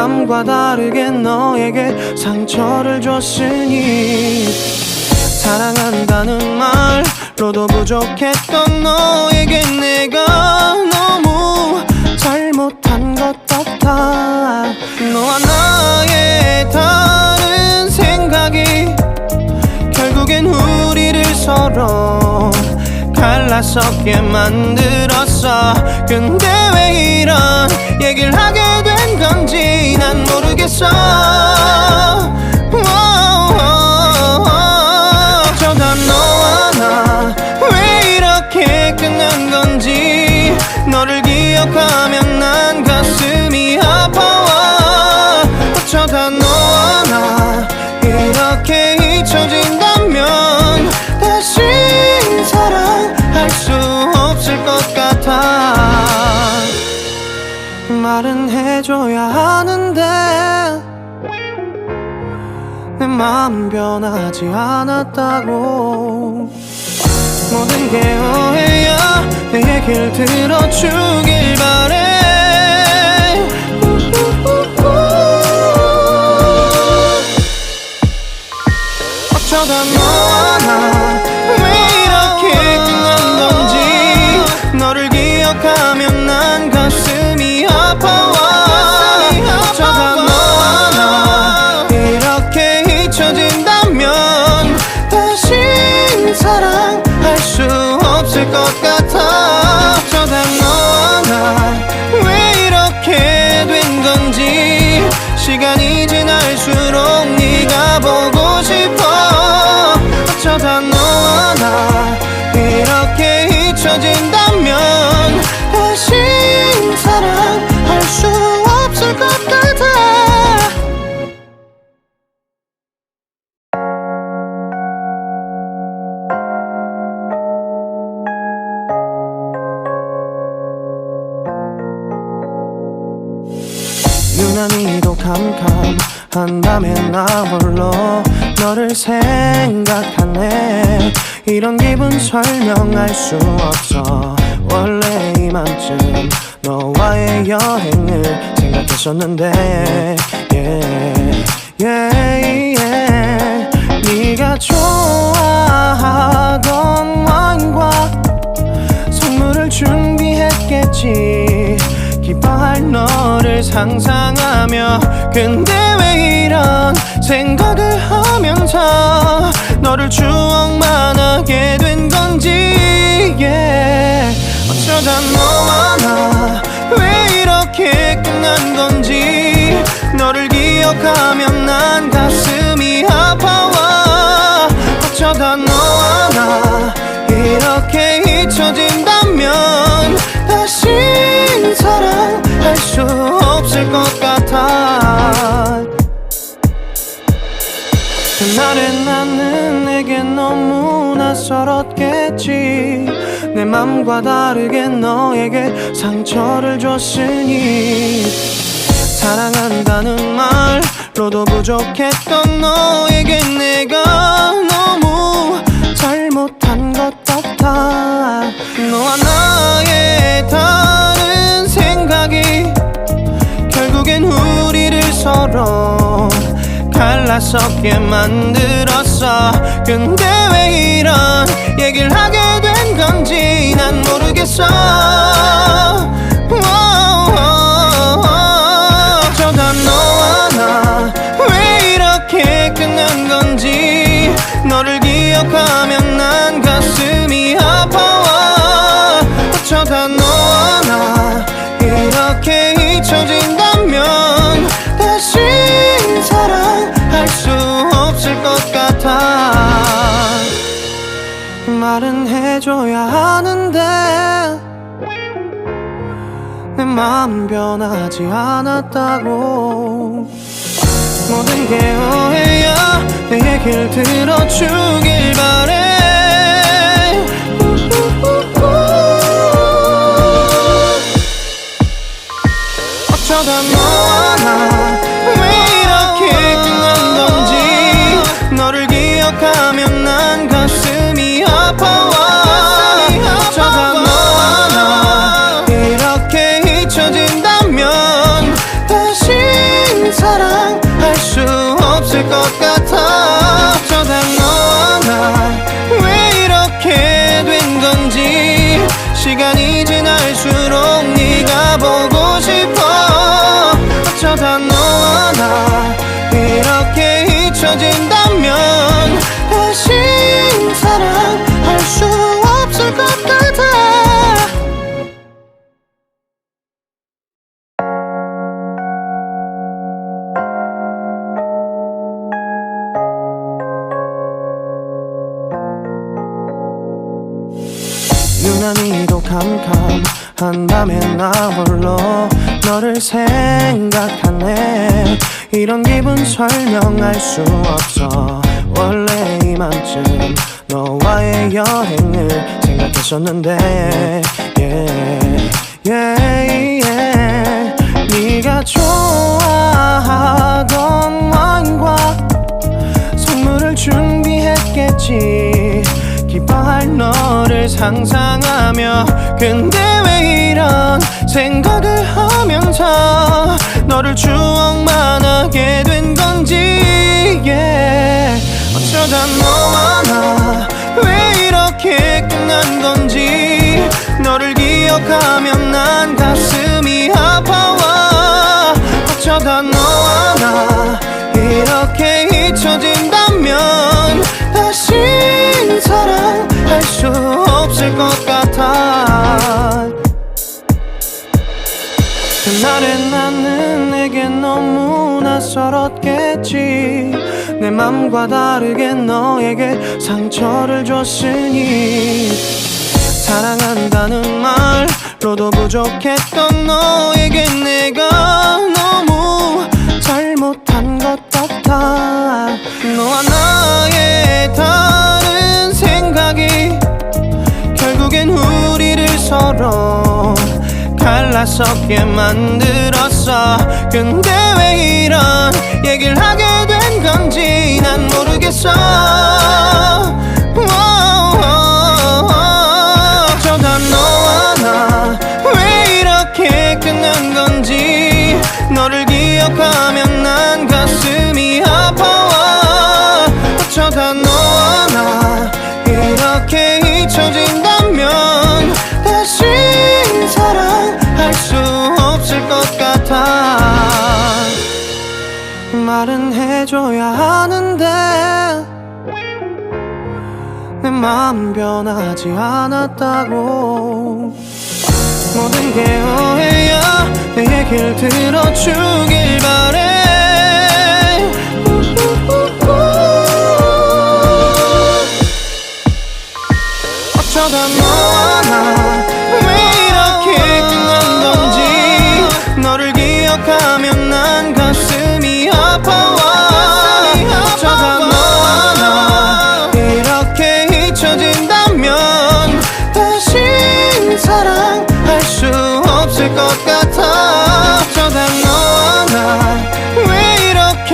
맘과 다르게 너에게 상처를 줬으니 사랑한다는 말로도 부족했던 너에게 내가 너무 잘못한 것 같아. 너와 나의 다른 생각이 결국엔 우리를 서로 갈라서게 만들었어. 근데 왜 이런 얘기를 하게 된 건지 난 모르겠어. 어쩌다 너와 나 왜 이렇게 끝난 건지 너를 기억하면 난 가슴이 아파와. 어쩌다 너와 나 이렇게 잊혀진다면 다시 사랑할 수 없을 것 같아. 말은 해줘야 하는데 내 마음 변하지 않았다고. 모든 게 오해야 내 얘기를 들어주길 바래. 어쩌다 너와 나 왜 이렇게 끝난 건지 너를 기억하면 난 가슴이 아파와. 어쩌다 너와 나 이렇게 잊혀진다면 다시 사랑할 수 없을 것 같아. 어쩌다 너와 나 왜 이렇게 된 건지 시간이 지날수록 네가 보고 싶어. 어쩌다 너와 나 이렇게 잊혀진다면 다시 사랑할 수 없을 것 같아. 유난히도 캄캄한 밤에 나 홀로 너를 생각하네. 이런 기분 설명할 수 없어. 원래 이맘쯤 너와의 여행을 생각했었는데 네가 좋아하던 와인과 선물을 준비했겠지. 기뻐할 너를 상상하며. 근데 왜 이런 생각을 하면서 너를 추억만 하게 된 건지. 어쩌다 너와 나 왜 이렇게 끝난 건지 너를 기억하면 난 가슴이 아파와. 어쩌다 너와 나 이렇게 잊혀진다면 다시 사랑할 수 없을 것 같아. 그날의 나는 내게 너무 낯설었겠지. 내 맘과 다르게 너에게 상처를 줬으니 사랑한다는 말로도 부족했던 너에게 내가 너무 잘못한 것 같아. 너와 나의 다른 생각이 결국엔 우리를 서로 갈라서게 만들었어. 근데 왜 이런 얘기를 하게 된 건지 난 모르겠어. 어쩌다 너와 나 왜 이렇게 끝난 건지 너를 기억하면 난 가슴이 아파와. 어쩌다 너와 나 이렇게 잊혀진다면 다시 사랑할 수 없을 것 같아. 말은 해줘야 하는데 내 마음 변하지 않았다고. 모든 게 오해야 내 얘기를 들어주길 바래. 어쩌다 너와 나 왜 이렇게 끝난 건지 너를 기억하면 난 가슴이 아파와. 어쩌다 너와 나 이렇게 잊혀진다면 다시 없을 것 같아. 어쩌다 너와 나 왜 이렇게 된 건지 시간이 지날수록 네가 보고 싶어. 어쩌다 너와 나 이렇게 잊혀진다면 다시 사랑할 수 없을 것 같아. 유난히도 캄캄한 밤에 나 홀로 너를 생각하네. 이런 기분 설명할 수 없어. 원래 이맘쯤 너와의 여행을 생각했었는데 네가 좋아하던 와인과 선물을 준비했겠지. 기뻐할 너를 상상하며 근데 왜 이런 생각을 하면서 너를 추억만 하게 된 건지 어쩌다 너와 나 왜 이렇게 끝난 건지 너를 기억하면 난 가슴이 아파와. 어쩌다 너와 나 이렇게 잊혀진다면 다시 사랑할 수 없을 것 같아. 그날의 나는 내게 너무 낯설었겠지. 내 맘과 다르게 너에게 상처를 줬으니 사랑한다는 말로도 부족했던 너에게 내가 너무 잘못한 것 같아. 너와 나의 다른 생각이 결국엔 우리를 서로 갈라서게 만들었어. 근데 왜 이런 얘기를 하게 된 건지 난 모르겠어. 어쩌다 너와 나 왜 이렇게 끝난 건지 너를 기억하면 난 가슴이 아파와. 어쩌다 너와 나 이렇게 잊혀진다면 다시 사랑할 수 없을 것 같아. 말은 해줘야 하는데 내 마음 변하지 않았다고. 모든 게 오해야. 내 얘길 들어주길 바래. 어쩌다 너와 나 왜 이렇게 끝난 건지 너를 기억하면 난 가슴이 아파와. 어쩌다 너와 나 이렇게 잊혀진다면 다시 사랑할 수 없을 것 같아. 어쩌다 너와 나 왜 이렇게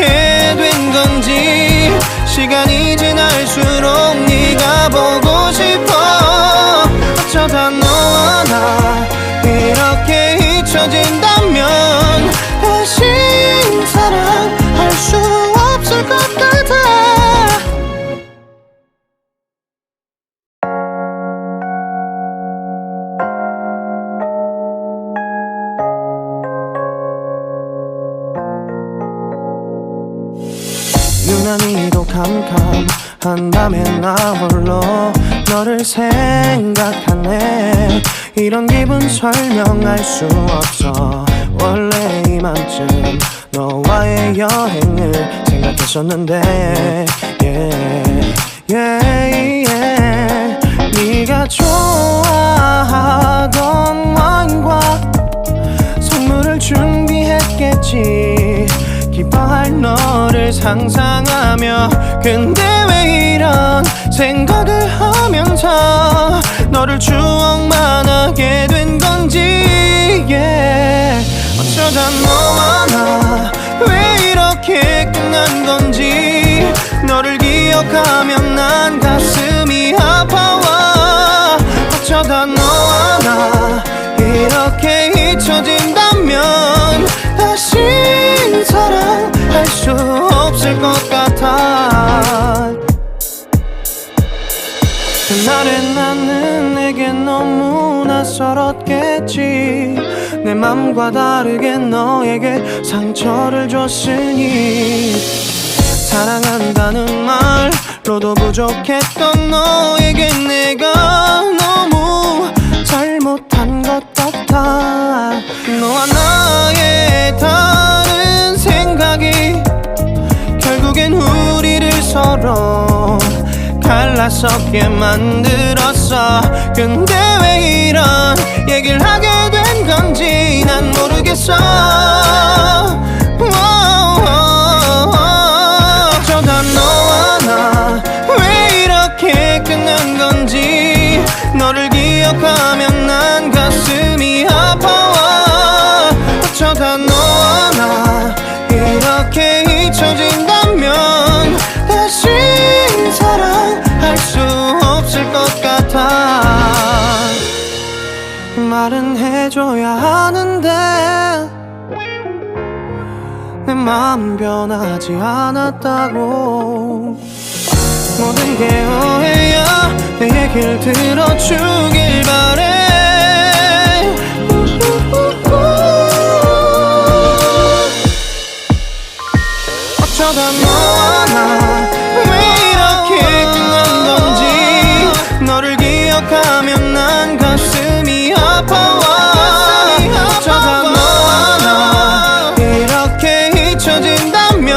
된 건지 시간이 지날수록 네가 보고 싶어. 어쩌다 너와 나 이렇게 잊혀진다면 다시 사랑할 수 없을 것 같아. 유난히도 캄캄한 밤에 나 홀로 너를 생각하네. 이런 기분 설명할 수 없어. 원래 이맘쯤 너와의 여행을 생각했었는데 네가 좋아하던 와인과 선물을 준비했겠지. 기뻐할 너를 상상하며 근데 왜 이런 생각을 하면서 너를 추억만 하게 된 건지 어쩌다 너와 나 왜 이렇게 끝난 건지 너를 기억하면 난 가슴이 아파와. 어쩌다 너와 나 이렇게 잊혀진다면 다시 사랑할 수 없을 것 낯설었겠지. 내 맘과 다르게 너에게 상처를 줬으니 사랑한다는 말로도 부족했던 너에게 내가 너무 잘못한 것 같아. 너와 나의 다른 생각이 결국엔 우리를 서로 갈라서게 만들었어. 근데 왜 이런 얘기를 하게 된 건지 난 모르겠어. 어쩌다 너와 나 왜 이렇게 끝난 건지 너를 기억하면 난 가슴이 아파와. 어쩌다 너와 나 이렇게 잊혀진다면 다시 사랑할 수 없을 것 같아. 말은 해줘야 하는데 내 마음 변하지 않았다고. 모든 게 오해야. 내 얘기를 들어주길 바래. 어쩌다 너와 나 왜 이렇게 끝난 건지 너를 기억하면 난 가슴이 아파와. 어쩌다 너와 나 이렇게 잊혀진다면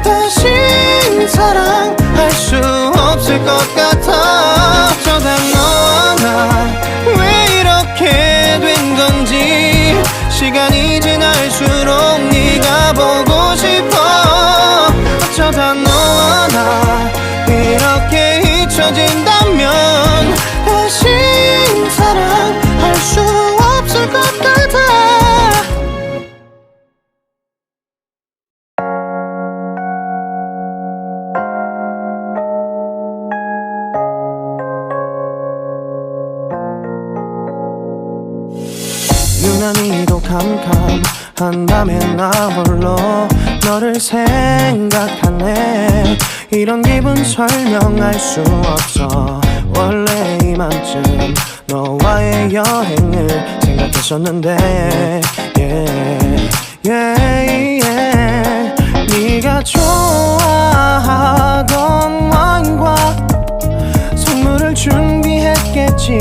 다시 사랑할 수 없을 것 같아. 어쩌다 너와 나 왜 이렇게 된 건지 시간이 지날수록 네가 보고 싶어. 어쩌다 너와 나 이렇게 잊혀진다면 다시 사랑할 수 없을 것 같아. 유난히도 캄캄한 밤에 나 홀로 너를 생각하네. 이런 기분 설명할 수 없어. 원래 이맘쯤 너와의 여행을 생각했었는데 네가 좋아하던 와인과 선물을 준비했겠지.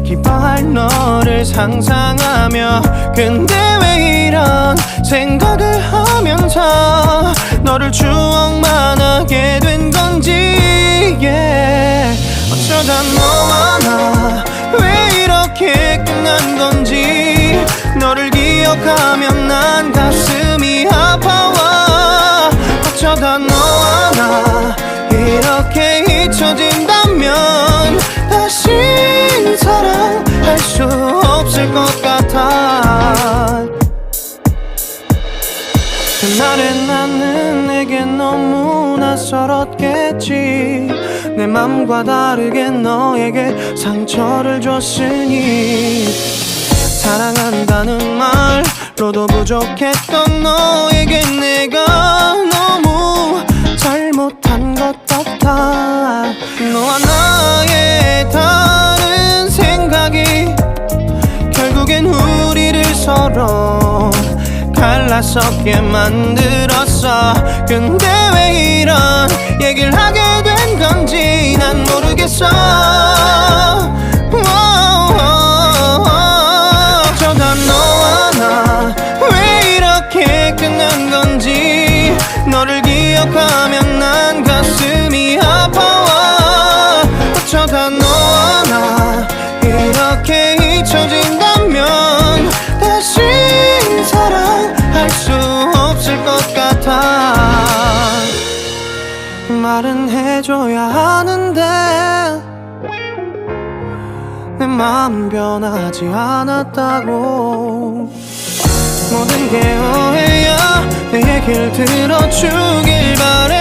기뻐할 너를 상상하며 근데 왜 이런 생각을 하면서 너를 추억만 하게 된 건지 어쩌다 너와 나 왜 이렇게 끝난 건지 너를 기억하면 난 가슴이 아파와. 어쩌다 너와 나 이렇게 잊혀진다면 다시 사랑할 수 없을 것 같아. 그날의 나는 내게 너무 낯설었겠지. 내 맘과 다르게 너에게 상처를 줬으니 사랑한다는 말로도 부족했던 너에게 내가 너무 잘못한 것 같아. 너와 나의 다른 생각이 결국엔 우리를 서로 갈라서게 만들었어. 근데 왜 이런 얘기를 하게 된 건지 난 모르겠어. 어쩌다 너와 나 왜 이렇게 끝난 건지 너를 기억하면 난 가슴이 아파와. 어쩌다 너와 나 이렇게 잊혀진다면 다시 사랑할 수 없을 것 같아. 말은 해줘야 하는데 내 마음 변하지 않았다고. 모든 게 오해야. 내 얘기를 들어주길 바래.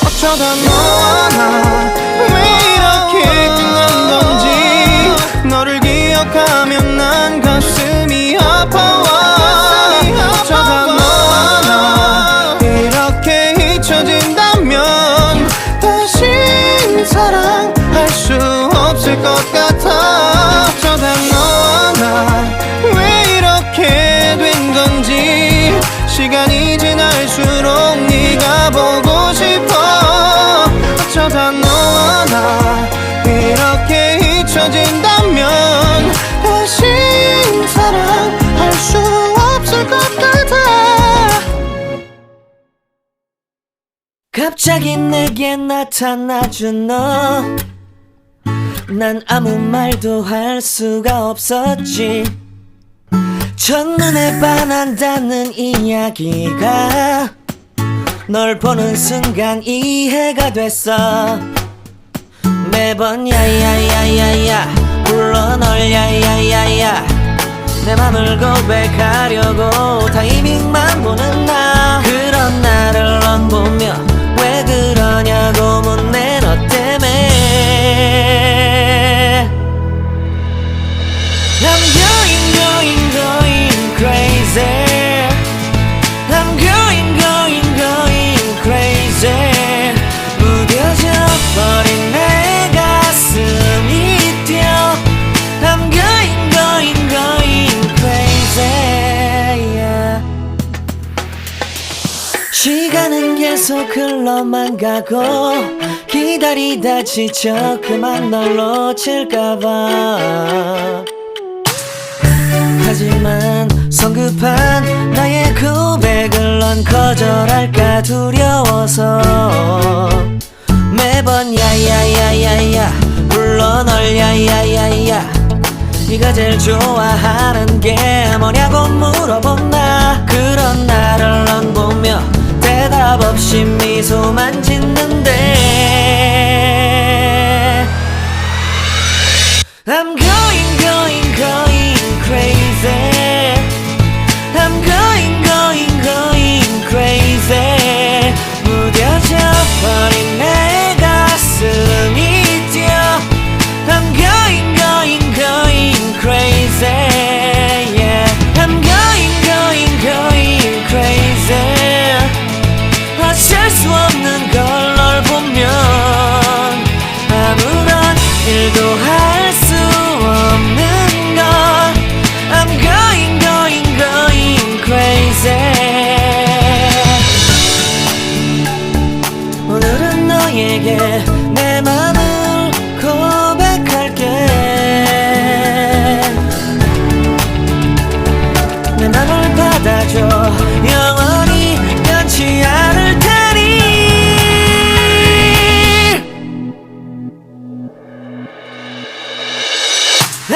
어쩌다 너와 나 왜 이렇게 끝난 건지 너를 기억하면 난 가슴이 아파와. 어쩌다 너와 나 이렇게 잊혀진다 없을 것 같아. 어쩌다 너와 나 왜 이렇게 된 건지 시간이 지날수록 네가 보고 싶어. 어쩌다 너와 나 이렇게 잊혀진다면 다시 사랑할 수 없을 것 같아. 갑자기 내게 나타나준 너, 난 아무 말도 할 수가 없었지. 첫눈에 반한다는 이야기가 널 보는 순간 이해가 됐어. 매번 야야야야야 불러 널 야야야야 내 맘을 고백하려고 타이밍만 보는 나. 그런 나를 넌 보며 왜 그러냐고 묻네 너 때문에. I'm going crazy. I'm going crazy. 무뎌져 버린 내 가슴이 뛰어. I'm going crazy. Yeah. 시간은 계속 흘러만 가고 기다리다 지쳐 그만 널 놓칠까봐. 하지만 성급한 나의 고백을 넌 거절할까 두려워서 매번 야야야야야 불러 널 야야야야 네가 제일 좋아하는 게 뭐냐고 물어본 나. 그런 나를 넌 보며 대답 없이 미소만 짓는데 I'm going crazy. I'm going crazy. 무뎌져 버린 내 가슴이 뛰어. I'm going crazy. Yeah. I'm going crazy. 어쩔 수 없는 걸 널 보면 아무런 일도 할 수 없는 걸. I'm going crazy. 오늘은 너에게 내 맘을 고백할게. 내 맘을 받아줘. 영원히 변치 않을 테니.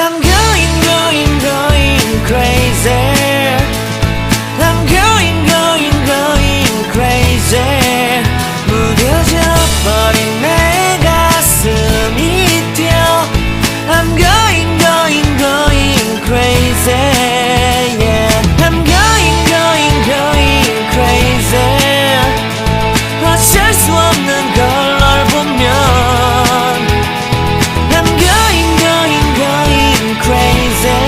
I'm going crazy. I'm going crazy. 무뎌져 버린 내 가슴이 뛰어. I'm going crazy. Yeah. I'm going crazy. 어쩔 수 없는 걸 널 보면 I'm going crazy.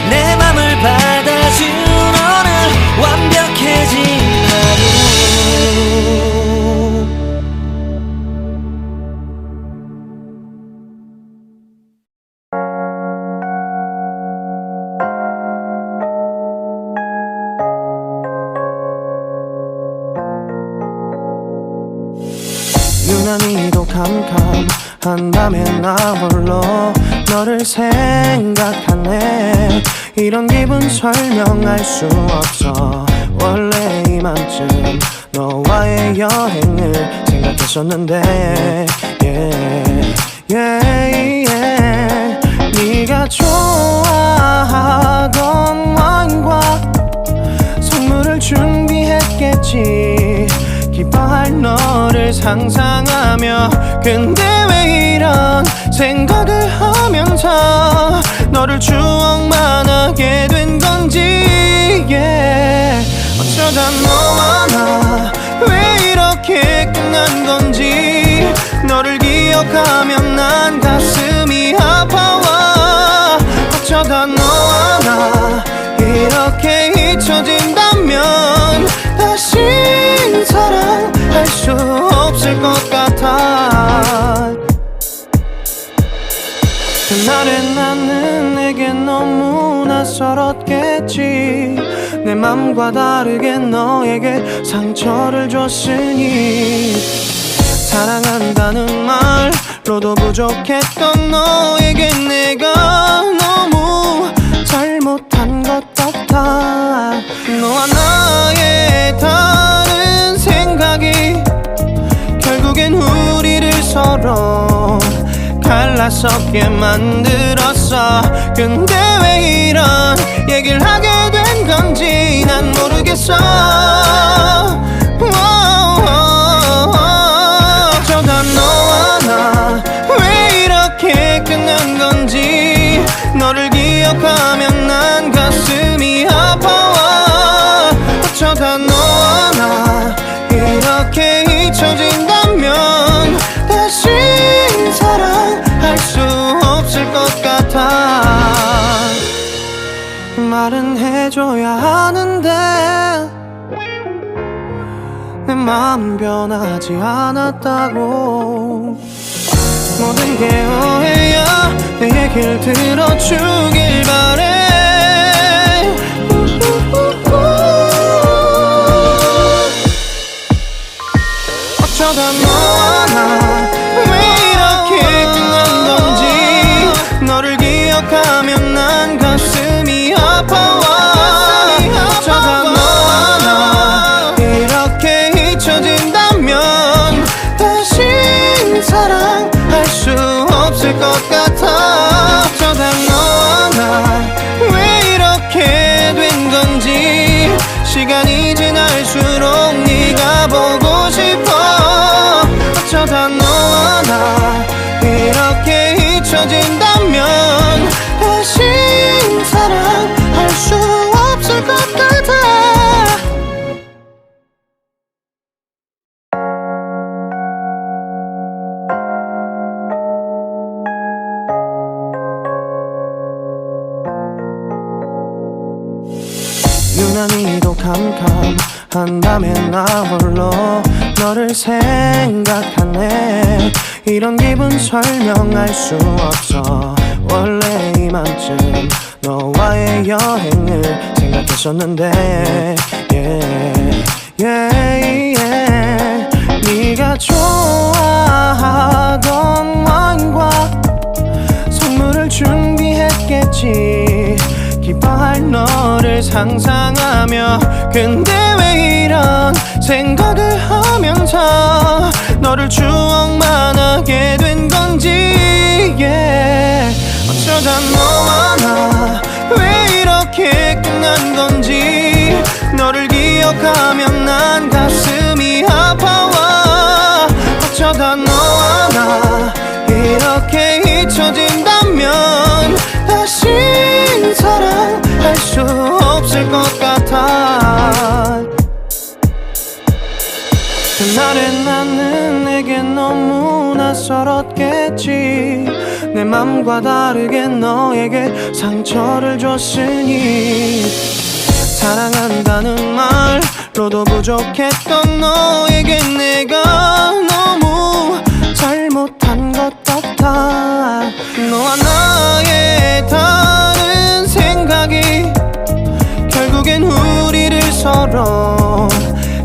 내 맘을 받아준 오늘 완벽해진 하루. 유난히도 캄캄한 밤에 나 홀로 너를 생각하네. 이런 기분 설명할 수 없어. 원래 이맘쯤 너와의 여행을 생각했었는데 yeah, yeah, yeah. 네가 좋아하던 와인과 선물을 준비했겠지. 기뻐할 너를 상상하며 근데 왜 이런 생각을 하면서 너를 추억만 하게 된 건지 yeah. 어쩌다 너와 나 왜 이렇게 끝난 건지 너를 기억하면 난 가슴이 아파와. 어쩌다 너와 나 이렇게 잊혀진다면 다시 사랑할 수 없을 것 같아. 낯설었겠지. 내 맘과 다르게 너에게 상처를 줬으니 사랑한다는 말로도 부족했던 너에게 내가 너무 잘못한 것 같아. 너와 나의 다른 생각이 결국엔 우리를 서로 갈라서게 만들었어. 근데 왜 이런 얘기를 하게 된 건지 난 모르겠어. 어쩌다 너와 나 왜 이렇게 끝난 건지 너를 기억하면 난 가슴이 아파와. 어쩌다 너와 나 이렇게 잊혀진다면 다시 사랑할 수 없을 것 같아. 말은 해줘야 하는데 내 마음 변하지 않았다고. 모든 게 오해야. 내 얘기를 들어주길 바래. 어쩌다 너와 나 왜 이렇게 끝난 건지 너를 기억하면 난 가슴이 아파와. 어쩌다 너와 나 이렇게 잊혀진다면 다시 사랑할 수 없을 것 같아. 어쩌다 너와 나 왜 이렇게 된 건지 시간이 지날수록 네가 보고 싶어. 어쩌다 너와 나 이렇게 잊혀진다면 다시 사랑할 수 없을 것 같아. 유난히도 캄캄한 밤에 나 홀로 너를 생각하네. 이런 기분 설명할 수 없어. 원래 이맘쯤 너와의 여행을 생각했었는데 네가 좋아하던 와인과 선물을 준비했겠지. 기뻐할 너를 상상하며 근데 왜 이런 생각을 하면서 너를 추억만 하게 된 건지 어쩌다 너와 나 왜 이렇게 끝난 건지 너를 기억하면 난 가슴이 아파와. 어쩌다 너와 나 이렇게 잊혀진다면 다시 사랑할 수 없을 것 같아. 그날의 나는 내게 너무 낯설었겠지. 내 맘과 다르게 너에게 상처를 줬으니 사랑한다는 말로도 부족했던 너에게 내가 너무 잘못한 것 같아. 너와 나의 다른 생각이 결국엔 우리를 서로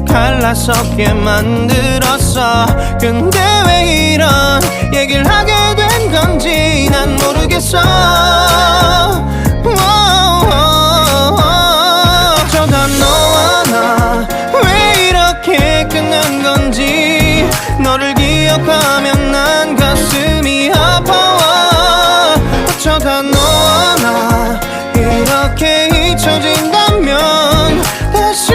갈라서게 만들었어. 근데 왜 이런 얘기를 하게 된 건지 난 모르겠어. 어쩌다 너와 나 왜 이렇게 끝난 건지 너를 기억하면 난 가슴이 아파와. 어쩌다 너와 나 이렇게 잊혀진다면 다시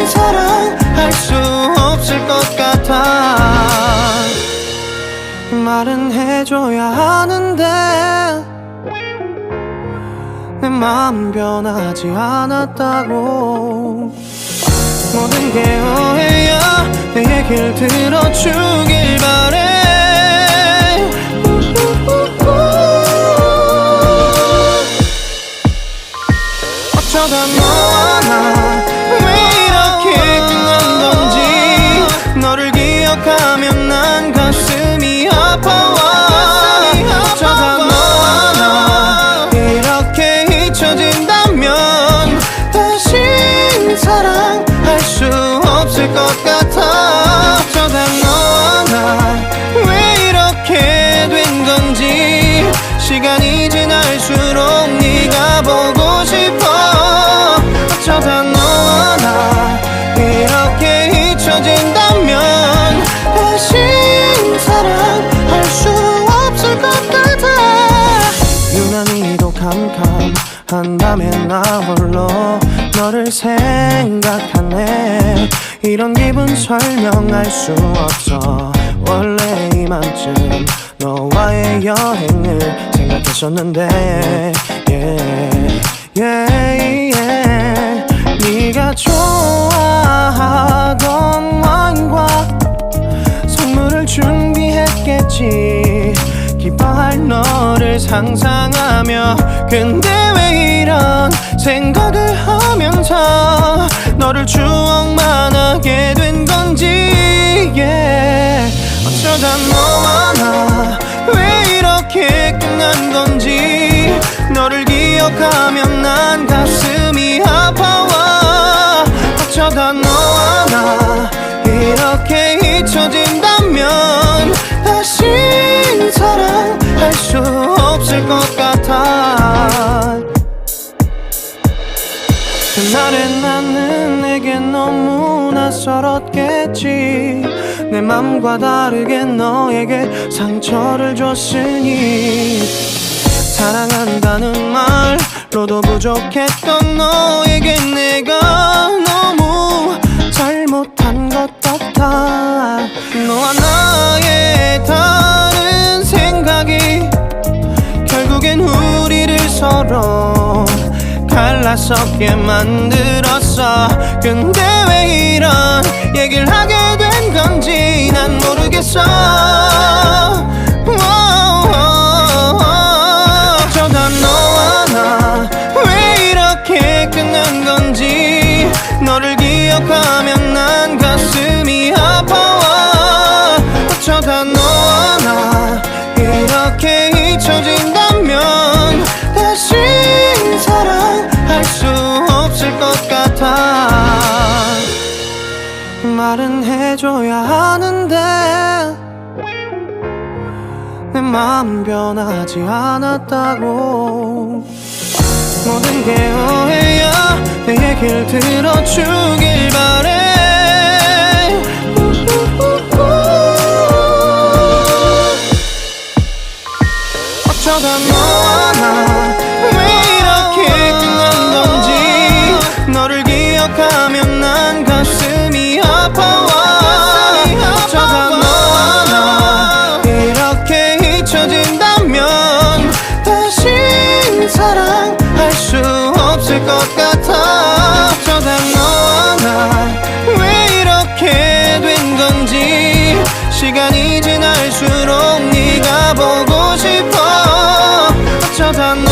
사랑할 수 없을 것 같아. 말은 해줘야 하는데 내 마음 변하지 않았다고. 모든 게 오해야. 내 얘기를 들어주길 바래. 어쩌다 너와 나 왜 이렇게 끝난 건지 너를 기억하면 난 가슴이 아파와. 어쩌다 너와 나 이렇게 잊혀진 사랑할 수 없을 것 같아. 어쩌다 너와 나 왜 이렇게 된 건지 시간이 지날수록 네가 보고 싶어. 어쩌다 너와 나 이렇게 잊혀진다면 다시 사랑할 수 없을 것 같아. 유난히도 캄캄한다며 나 홀로 너를 생각하네. 이런 기분 설명할 수 없어. 원래 이맘쯤 너와의 여행을 생각했었는데 네가 좋아하던 와인과 선물을 준비했겠지. 기뻐할 너를 상상하며 근데 왜 이런 생각을 하면서 너를 추억만 하게 된 건지 어쩌다 너와 나 왜 이렇게 끝난 건지 너를 기억하면 난 가슴이 아파와. 어쩌다 너와 나 이렇게 잊혀진다면 다시 사랑할 수 없을 것 같아. 그날의 나는 내게 너무 낯설었겠지. 내 맘과 다르게 너에게 상처를 줬으니 사랑한다는 말로도 부족했던 너에게 내가 너무 잘못한 것 같아. 너와 나의 다른 생각이 결국엔 우리를 서로 갈라서게 만들었어. 근데 왜 이런 얘기를 하게 된 건지 난 모르겠어. 어쩌다 너와 나 왜 이렇게 끝난 건지 너를 기억하면 난 가슴이 아파와. 어쩌다 너와 나 이렇게 잊혀진다면 다시 사랑할 수 없을 것 같아. 말은 해줘야 하는데 내 마음 변하지 않았다고. 모든 게 오해야. 내 얘기를 들어주길 바래. 어쩌다 너와 나 왜 이렇게 끝난 건지 너를 기억하면 난 가슴이 아파와. 어쩌다 너와 나 이렇게 잊혀진다면 다시 사랑할 수 없을 것 같아. 어쩌다 너와 나 왜 이렇게 된 건지 시간이 지날수록 네가 보고 싶어. 어쩌다 너